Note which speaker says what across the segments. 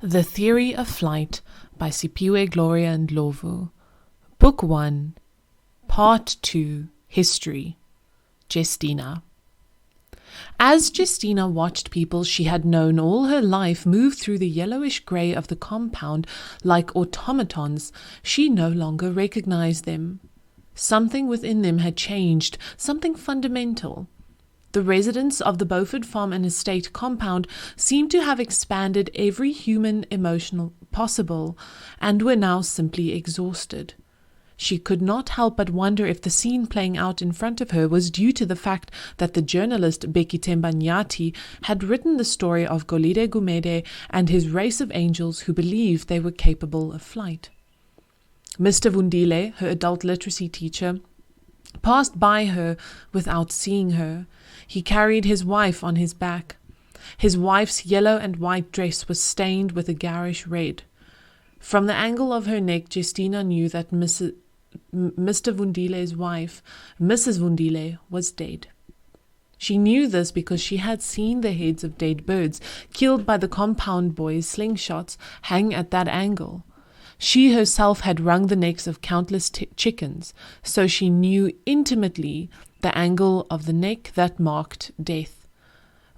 Speaker 1: The Theory of Flight by Siphiwe, Gloria, and Ndlovu. Book 1, Part 2, History. Jestina. As Jestina watched people she had known all her life move through the yellowish grey of the compound like automatons, she no longer recognized them. Something within them had changed, something fundamental. The residents of the Beaufort Farm and Estate compound seemed to have expanded every human emotion possible, and were now simply exhausted. She could not help but wonder if the scene playing out in front of her was due to the fact that the journalist Bekithemba Nyati had written the story of Golide Gumede and his race of angels who believed they were capable of flight. Mr. Vundile, her adult literacy teacher, passed by her without seeing her. He carried his wife on his back. His wife's yellow and white dress was stained with a garish red. From the angle of her neck, Jestina knew that Mr. Vundile's wife, Mrs. Vundile, was dead. She knew this because she had seen the heads of dead birds killed by the compound boys' slingshots hang at that angle. She herself had wrung the necks of countless chickens, so she knew intimately the angle of the neck that marked death.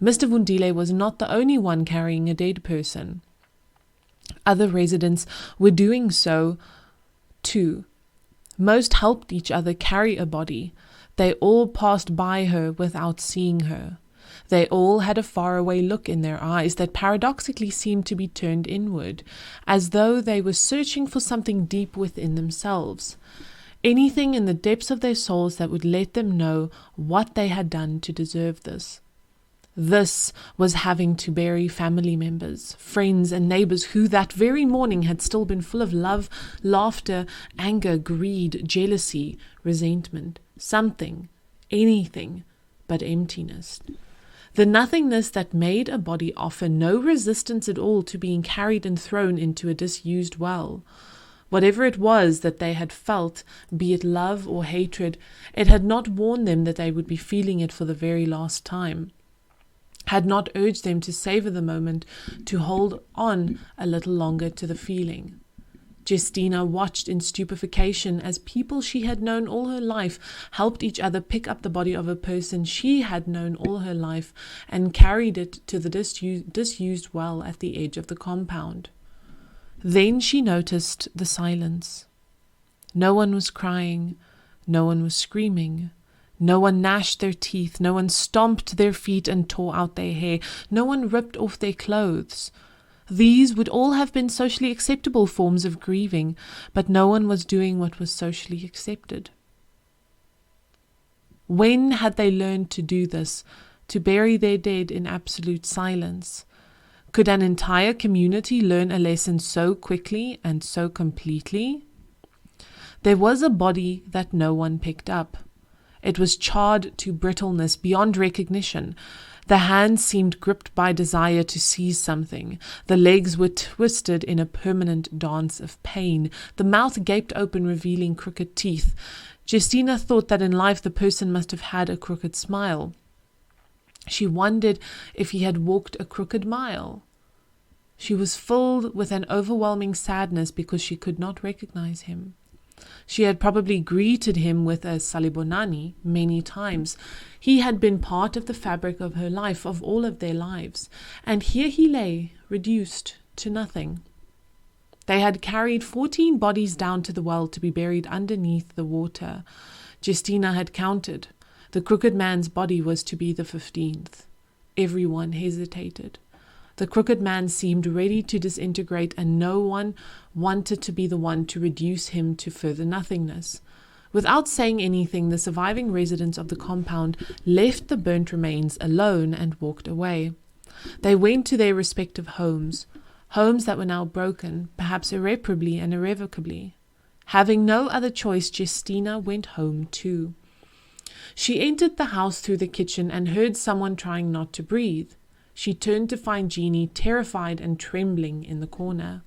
Speaker 1: Mr. Vundile was not the only one carrying a dead person. Other residents were doing so too. Most helped each other carry a body. They all passed by her without seeing her. They all had a faraway look in their eyes that paradoxically seemed to be turned inward, as though they were searching for something deep within themselves. Anything in the depths of their souls that would let them know what they had done to deserve this. This was having to bury family members, friends and neighbors who that very morning had still been full of love, laughter, anger, greed, jealousy, resentment, something, anything but emptiness. The nothingness that made a body offer no resistance at all to being carried and thrown into a disused well. Whatever it was that they had felt, be it love or hatred, it had not warned them that they would be feeling it for the very last time, had not urged them to savor the moment, to hold on a little longer to the feeling. Jestina watched in stupefaction as people she had known all her life helped each other pick up the body of a person she had known all her life and carried it to the disused well at the edge of the compound. Then she noticed the silence. No one was crying, no one was screaming, no one gnashed their teeth, no one stomped their feet and tore out their hair, no one ripped off their clothes. These would all have been socially acceptable forms of grieving, but no one was doing what was socially accepted. When had they learned to do this, to bury their dead in absolute silence? Could an entire community learn a lesson so quickly and so completely? There was a body that no one picked up. It was charred to brittleness beyond recognition. The hands seemed gripped by desire to seize something. The legs were twisted in a permanent dance of pain. The mouth gaped open, revealing crooked teeth. Jestina thought that in life the person must have had a crooked smile. She wondered if he had walked a crooked mile. She was filled with an overwhelming sadness because she could not recognize him. She had probably greeted him with a salibonani many times. He had been part of the fabric of her life, of all of their lives, and here he lay, reduced to nothing. They had carried 14 bodies down to the well to be buried underneath the water. Jestina had counted. The crooked man's body was to be the 15th. Everyone hesitated. The crooked man seemed ready to disintegrate, and no one wanted to be the one to reduce him to further nothingness. Without saying anything, the surviving residents of the compound left the burnt remains alone and walked away. They went to their respective homes that were now broken, perhaps irreparably and irrevocably. Having no other choice, Jestina went home too. She entered the house through the kitchen and heard someone trying not to breathe. She turned to find Jeannie, terrified and trembling, in the corner.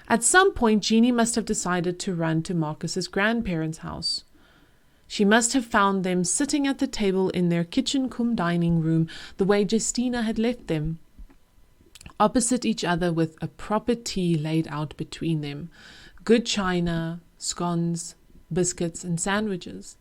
Speaker 1: At some point, Jeannie must have decided to run to Marcus's grandparents' house. She must have found them sitting at the table in their kitchen cum dining room, the way Jestina had left them. opposite each other with a proper tea laid out between them. Good china, scones, biscuits and sandwiches.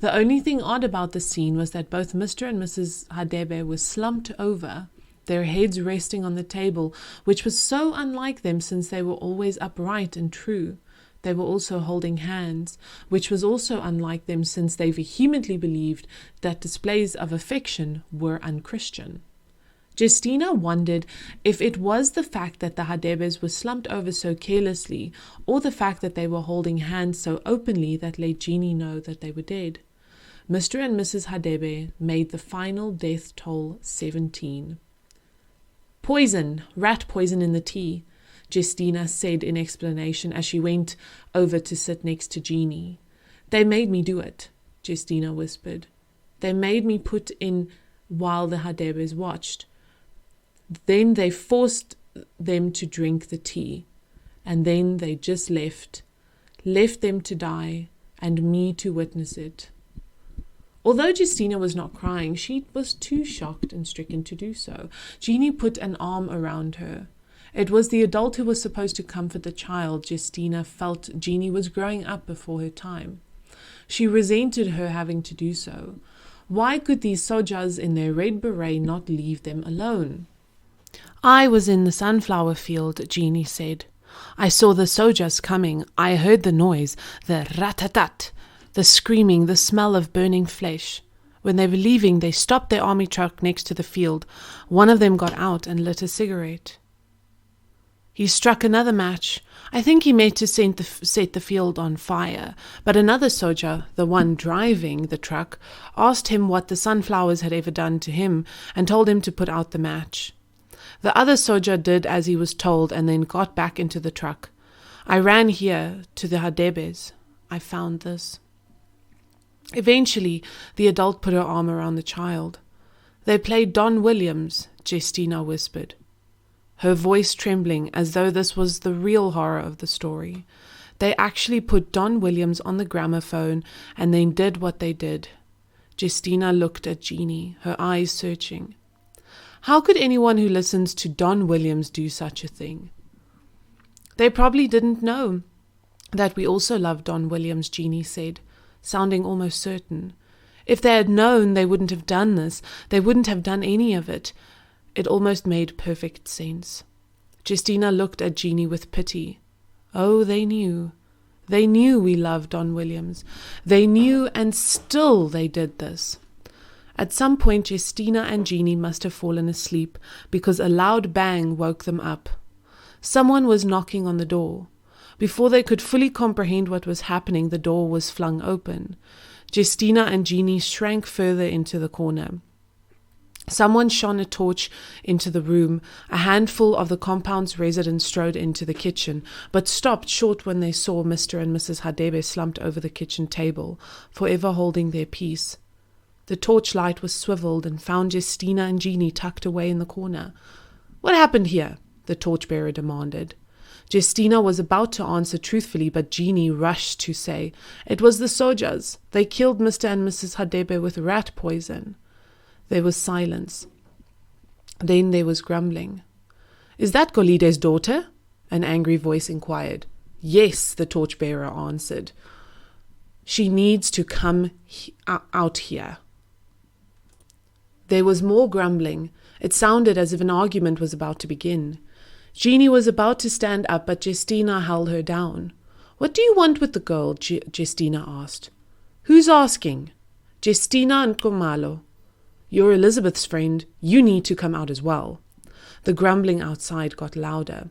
Speaker 1: The only thing odd about the scene was that both Mr. and Mrs. Hadebe were slumped over, their heads resting on the table, which was so unlike them since they were always upright and true. They were also holding hands, which was also unlike them since they vehemently believed that displays of affection were unchristian. Jestina wondered if it was the fact that the Hadebes were slumped over so carelessly, or the fact that they were holding hands so openly that let Jeannie know that they were dead. Mr. and Mrs. Hadebe made the final death toll 17. Poison, rat poison in the tea, Jestina said in explanation as she went over to sit next to Jeannie. They made me do it, Jestina whispered. They made me put in while the Hadebes watched. Then they forced them to drink the tea, and then they just left them to die, and me to witness it. Although Jestina was not crying, she was too shocked and stricken to do so. Jeannie put an arm around her. It was the adult who was supposed to comfort the child. Jestina felt Jeannie was growing up before her time. She resented her having to do so. Why could these sojas in their red beret not leave them alone? I was in the sunflower field, Jeannie said. I saw the sojas coming. I heard the noise, the rat-tat-tat, the screaming, the smell of burning flesh. When they were leaving, they stopped their army truck next to the field. One of them got out and lit a cigarette. He struck another match. I think he meant to set the field on fire, but another soja, the one driving the truck, asked him what the sunflowers had ever done to him and told him to put out the match. The other soja did as he was told and then got back into the truck. I ran here to the Hadebes. I found this. Eventually, the adult put her arm around the child. They played Don Williams, Jestina whispered, her voice trembling as though this was the real horror of the story. They actually put Don Williams on the gramophone and then did what they did. Jestina looked at Jeannie, her eyes searching. How could anyone who listens to Don Williams do such a thing? They probably didn't know that we also love Don Williams, Jeannie said, sounding almost certain. If they had known, they wouldn't have done this. They wouldn't have done any of it. It almost made perfect sense. Jestina looked at Jeannie with pity. Oh, they knew. They knew we loved Don Williams. They knew, and still they did this. At some point, Jestina and Jeannie must have fallen asleep because a loud bang woke them up. Someone was knocking on the door. Before they could fully comprehend what was happening, the door was flung open. Jestina and Jeannie shrank further into the corner. Someone shone a torch into the room. A handful of the compound's residents strode into the kitchen, but stopped short when they saw Mr. and Mrs. Hadebe slumped over the kitchen table, forever holding their peace. The torchlight was swiveled and found Jestina and Jeannie tucked away in the corner. What happened here? The torchbearer demanded. Jestina was about to answer truthfully, but Jeannie rushed to say, It was the sojas. They killed Mr. and Mrs. Hadebe with rat poison. There was silence. Then there was grumbling. Is that Golide's daughter? An angry voice inquired. Yes, the torchbearer answered. She needs to come out here. There was more grumbling. It sounded as if an argument was about to begin. Jeannie was about to stand up, but Jestina held her down. What do you want with the girl? Jestina asked. Who's asking? Jestina and Komalo. You're Elizabeth's friend. You need to come out as well. The grumbling outside got louder.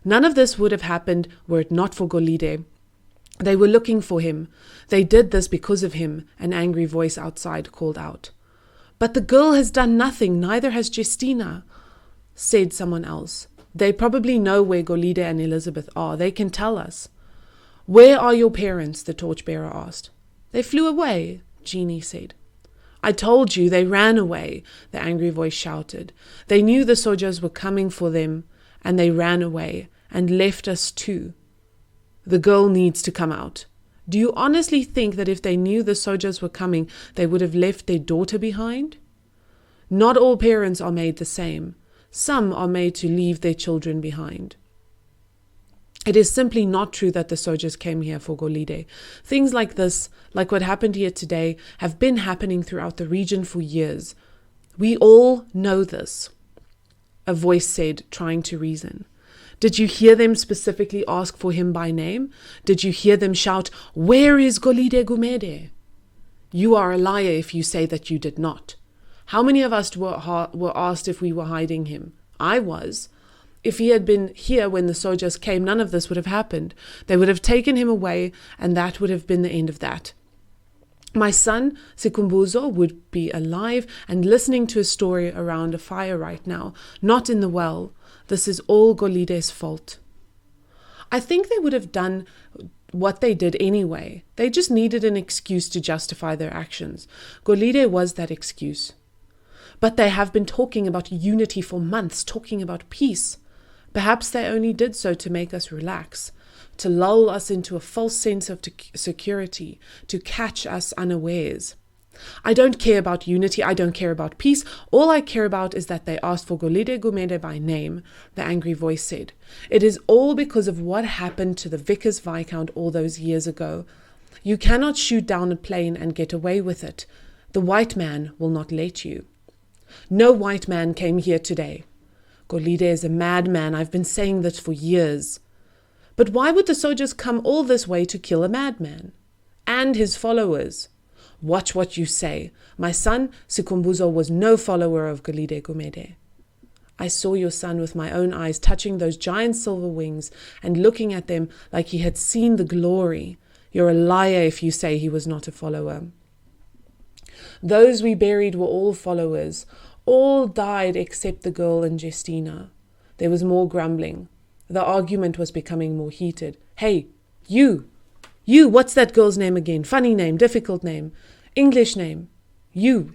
Speaker 1: None of this would have happened were it not for Golide. They were looking for him. They did this because of him, an angry voice outside called out. But the girl has done nothing, neither has Jestina, said someone else. They probably know where Golide and Elizabeth are. They can tell us. Where are your parents? The torchbearer asked. They flew away, Jeannie said. I told you, they ran away, the angry voice shouted. They knew the sojas were coming for them, and they ran away, and left us too. The girl needs to come out. Do you honestly think that if they knew the sojas were coming, they would have left their daughter behind? Not all parents are made the same. Some are made to leave their children behind. It is simply not true that the soldiers came here for Golide. Things like this, like what happened here today, have been happening throughout the region for years. We all know this, a voice said, trying to reason. Did you hear them specifically ask for him by name? Did you hear them shout, "Where is Golide Gumede?" You are a liar if you say that you did not. How many of us were asked if we were hiding him? I was. If he had been here when the soldiers came, none of this would have happened. They would have taken him away, and that would have been the end of that. My son, Sikhumbuzo, would be alive and listening to a story around a fire right now, not in the well. This is all Golide's fault. I think they would have done what they did anyway. They just needed an excuse to justify their actions. Golide was that excuse. But they have been talking about unity for months, talking about peace. Perhaps they only did so to make us relax, to lull us into a false sense of security, to catch us unawares. I don't care about unity, I don't care about peace. All I care about is that they asked for Golide Gumede by name, the angry voice said. It is all because of what happened to the Vickers Viscount all those years ago. You cannot shoot down a plane and get away with it. The white man will not let you. No white man came here today. Golide is a madman. I've been saying this for years. But why would the soldiers come all this way to kill a madman? And his followers? Watch what you say. My son, Sikhumbuzo, was no follower of Golide Gumede. I saw your son with my own eyes touching those giant silver wings and looking at them like he had seen the glory. You're a liar if you say he was not a follower. Those we buried were all followers. All died except the girl and Jestina. There was more grumbling. The argument was becoming more heated. Hey, you, what's that girl's name again? Funny name, difficult name, English name. You,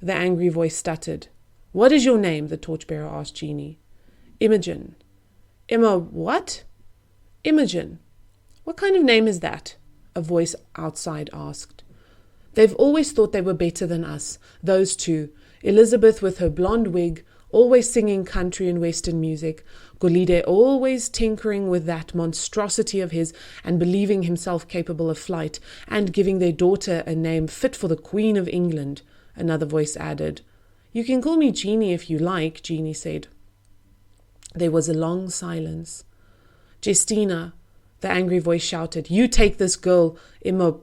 Speaker 1: the angry voice stuttered. What is your name? The torchbearer asked Jeannie. Imogen. Emma, what? Imogen. What kind of name is that? A voice outside asked. They've always thought they were better than us, those two. Elizabeth with her blonde wig, always singing country and western music. Golide always tinkering with that monstrosity of his and believing himself capable of flight, and giving their daughter a name fit for the Queen of England, another voice added. You can call me Jeannie if you like, Jeannie said. There was a long silence. Jestina, the angry voice shouted, you take this girl, Emma,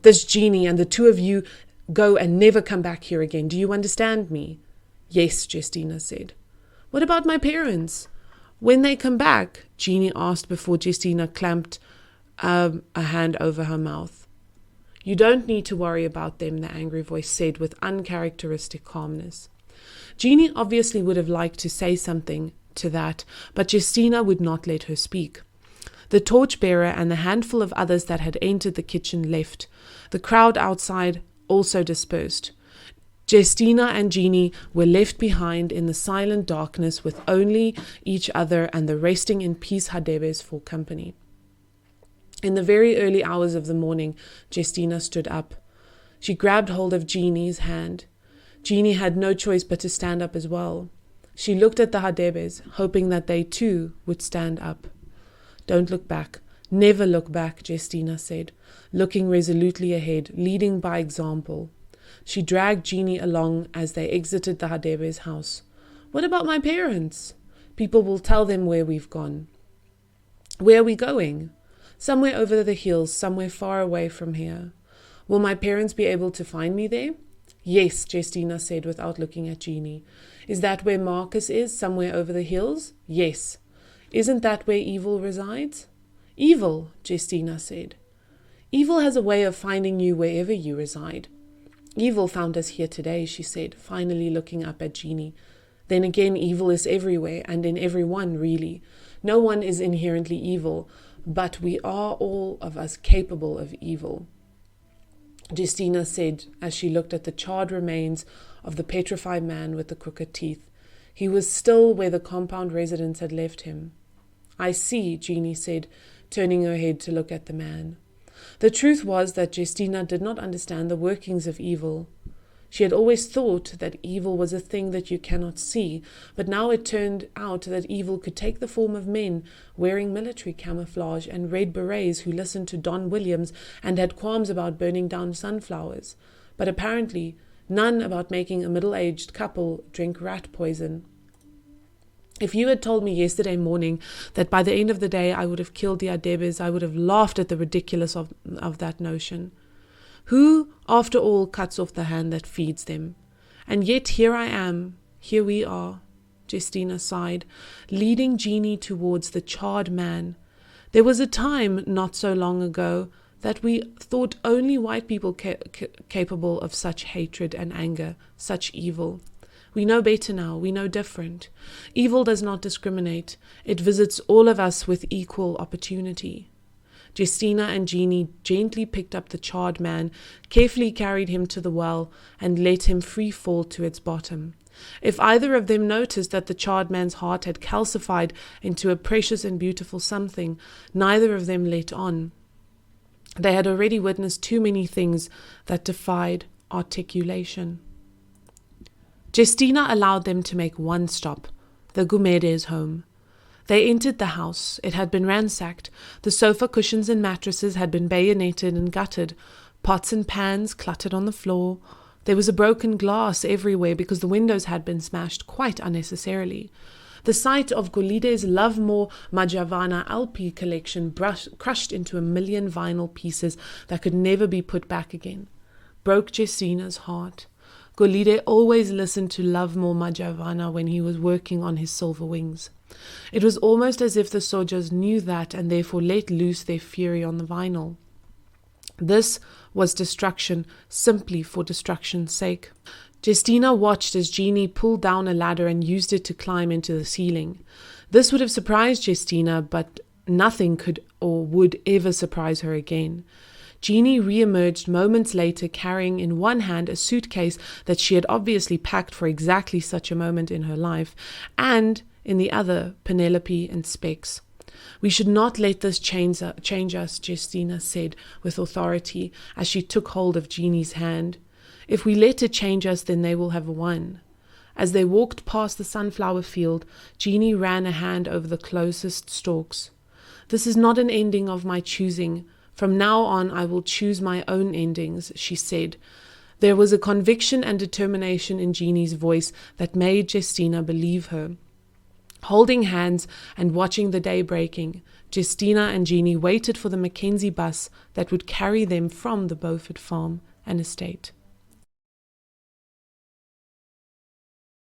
Speaker 1: this Jeannie, and the two of you go and never come back here again. Do you understand me? Yes, Jestina said. What about my parents? When they come back? Jeannie asked before Jestina clamped a hand over her mouth. You don't need to worry about them, the angry voice said with uncharacteristic calmness. Jeannie obviously would have liked to say something to that, but Jestina would not let her speak. The torchbearer and the handful of others that had entered the kitchen left. The crowd outside also dispersed. Jestina and Jeannie were left behind in the silent darkness with only each other and the resting in peace Hadebes for company. In the very early hours of the morning, Jestina stood up. She grabbed hold of Jeannie's hand. Jeannie had no choice but to stand up as well. She looked at the Hadebes, hoping that they too would stand up. Don't look back. Never look back, Jestina said, looking resolutely ahead, leading by example. She dragged Jeannie along as they exited the Hadebes' house. What about my parents? People will tell them where we've gone. Where are we going? Somewhere over the hills, somewhere far away from here. Will my parents be able to find me there? Yes, Jestina said without looking at Jeannie. Is that where Marcus is, somewhere over the hills? Yes. Isn't that where evil resides? Evil, Jestina said. Evil has a way of finding you wherever you reside. Evil found us here today, she said, finally looking up at Jeannie. Then again, evil is everywhere and in everyone, really. No one is inherently evil, but we are all of us capable of evil. Jestina said as she looked at the charred remains of the petrified man with the crooked teeth. He was still where the compound residents had left him. I see, Jeannie said, turning her head to look at the man. The truth was that Jestina did not understand the workings of evil. She had always thought that evil was a thing that you cannot see, but now it turned out that evil could take the form of men wearing military camouflage and red berets who listened to Don Williams and had qualms about burning down sunflowers, but apparently none about making a middle-aged couple drink rat poison. If you had told me yesterday morning that by the end of the day I would have killed the Adebes, I would have laughed at the ridiculousness of that notion. Who, after all, cuts off the hand that feeds them? And yet here I am, here we are, Jestina sighed, leading Jeannie towards the charred man. There was a time, not so long ago, that we thought only white people capable of such hatred and anger, such evil. We know better now, we know different. Evil does not discriminate. It visits all of us with equal opportunity. Jestina and Jeannie gently picked up the charred man, carefully carried him to the well, and let him free fall to its bottom. If either of them noticed that the charred man's heart had calcified into a precious and beautiful something, neither of them let on. They had already witnessed too many things that defied articulation. Jestina allowed them to make one stop, the Gumedes' home. They entered the house. It had been ransacked. The sofa cushions and mattresses had been bayoneted and gutted. Pots and pans cluttered on the floor. There was a broken glass everywhere because the windows had been smashed quite unnecessarily. The sight of Golide's Love More Majavana LP collection crushed into 1,000,000 vinyl pieces that could never be put back again broke Jestina's heart. Golide always listened to Love More Majavana when he was working on his silver wings. It was almost as if the Sojas knew that and therefore let loose their fury on the vinyl. This was destruction simply for destruction's sake. Jestina watched as Jeannie pulled down a ladder and used it to climb into the ceiling. This would have surprised Jestina, but nothing could or would ever surprise her again. Jeannie re-emerged moments later carrying in one hand a suitcase that she had obviously packed for exactly such a moment in her life, and in the other, Penelope and Specs. We should not let this change us, Jestina said with authority as she took hold of Jeannie's hand. If we let it change us, then they will have won. As they walked past the sunflower field, Jeannie ran a hand over the closest stalks. This is not an ending of my choosing. From now on, I will choose my own endings, she said. There was a conviction and determination in Jeannie's voice that made Jestina believe her. Holding hands and watching the day breaking, Jestina and Jeannie waited for the Mackenzie bus that would carry them from the Beaufort farm and estate.